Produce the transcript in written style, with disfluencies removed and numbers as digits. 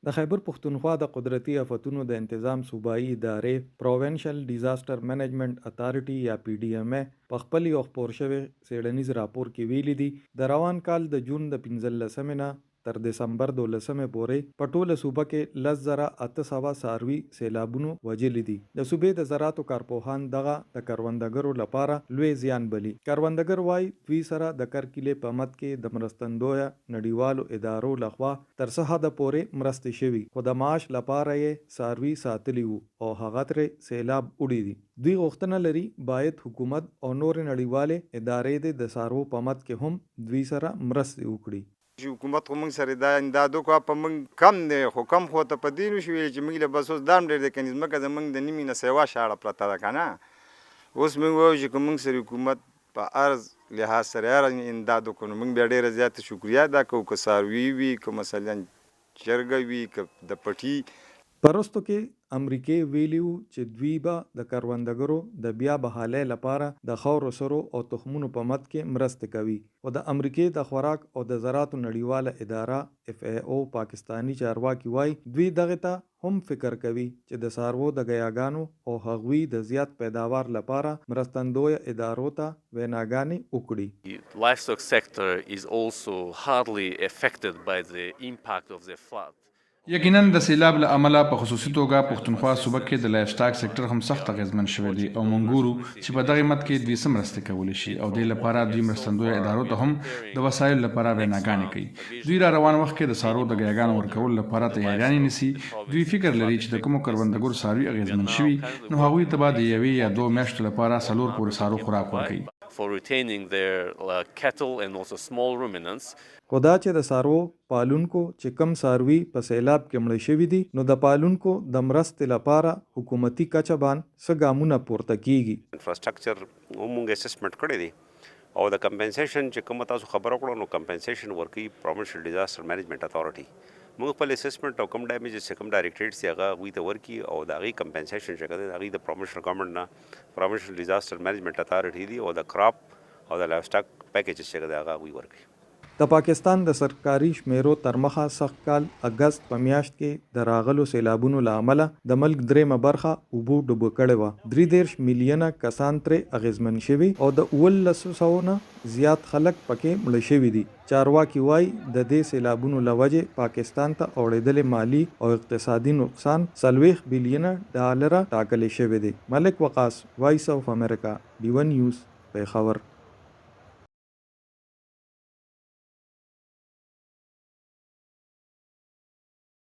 د خیبر پښتونخوا د قدرتي آفتونو د انتظام صوبایي ادارې پروینشل ډیزاستر منیجمنت اتھارټي یا پی ډي ام په خپل یو خپور شوی څېړنیز راپور کې ویلي دي د روان کال د جون د 15 نه تر دسمبر 12 پورې په ټوله صوبه کې 10,800 څاروي سيلابونو وجلي دي. د صوبې د زراعتو کارپوهان دغه د کروندګرو لپاره لوی زیان بلی. کروندګر وایي دوی سره د کرکیلې په مت کې د مرستندویه نړیوالو ادارو لخوا تر څه حد پورې مرستې شوي، خو د معاش لپاره یې څاروي ساتلي وو او هغه ترې سیلاب وړي دي. دوی غوښتنه لري باید حکومت او نور نړیوالې ادارې د څاروو په مت کې هم دوی سره مرستې وکړي. چې حکومت خو موږ سره دا اندادو کو په موږ کم دی، خو کم خو ته په دې نشو ویلی چې موږ له بس اوس دام ډېر دی، که ځمکه زموږ د نیمې نه سیوا شاړه پرته ده که نه. اوس موږ وایو چې که موږ سره حکومت په عرض لحاظ سره هر امداد وکړو نو موږ بیا ډېره زیاته شکریه ادا کوو، که څاروي وي، که مثلا چرګه وي، که د پټي. پرستو کې امریکې ویلیو چې دوی به د کروندګرو د بیا بحالۍ لپاره د خاورو سرو او تخمونو په مت کې مرسته کوي، او د امریکې د خوراک او د زراعتو نړیواله اداره FAO پاکستانی چارواکي وایي دوی دغه ته هم فکر کوي چې د څاروو د ګیاګانو او هغوی د زیات پیداوار لپاره مرستندویه ادارو ته ویناګانې وکړي. Livestock sector is also hardly affected by the impact of the flood. یقینا د سیلاب له امله په خصوصي توګه پښتونخوا صوبه کې د لایف سټاک سکتر هم سخت اغیزمن شوی دی او مونږ ګورو چې په دغه مت کې دوی سم مرسته کولی شي او د لپاره دوی مرستندوی ادارو ته هم د وسایل لپاره ویناګانې کوي. دوی را روان وخت کې د څاروو د ګیاګانو ورکول لپاره تیاریانې نیسي. دوی فکر لري چې د کومو کروندګرو څاروي اغیزمن شوي نو هغوی ته به د یوې یا 2 میاشتو لپاره 4 پورې څارو خوراک ورکوي. For retaining their cattle and also small ruminants. خدا چې د څاروو پالونکو چې کم څاروي په سیلاب کې مړه شوي دي نو د پالونکو د مرستې لپاره حکومتي کچه باندې څه ګامونه پورته کیږي. انفراستراکچر موږ اسسمنټ کړی دی او د کمپنسیشن چې کوم تاسو خبرو کړو نو کمپنسیشن ورکوي پروینشل ډیزاستر مینجمنت اتھارټي. موږ خپل اسسمنٹ او کوم ډیمیجز چې کوم ډایریکټریټ سي هغه وی ته ورکي او د هغې کمپنسیشن چې کوي د هغې د پروینشل ګورنمنټ نه پروینشل ډیزاستر مینجمنٹ اتھارټي دی او د کراپ او د لایف سټاک پیکیجز چې کوي هغه وی ورکوي. د پاکستان د سرکاري شمیرو تر مخه سخت کال اگست په میاشت کې د راغلو سیلابونو له امله د ملک درېمه برخه اوبو ډوبه کړې وه. 33 میلیونه کسان ترې اغیزمن شوي او د 1900 نه زیات خلک پکې مړه شوي دي. چارواکي وایي د دې سیلابونو له وجې پاکستان ته اوړېدلې مالي او اقتصادي نقصان 40 بلین ډالره ټاکلی شوی دی. ملک وقاص، وایس اف امریکا، D1 نیوز، پېښور.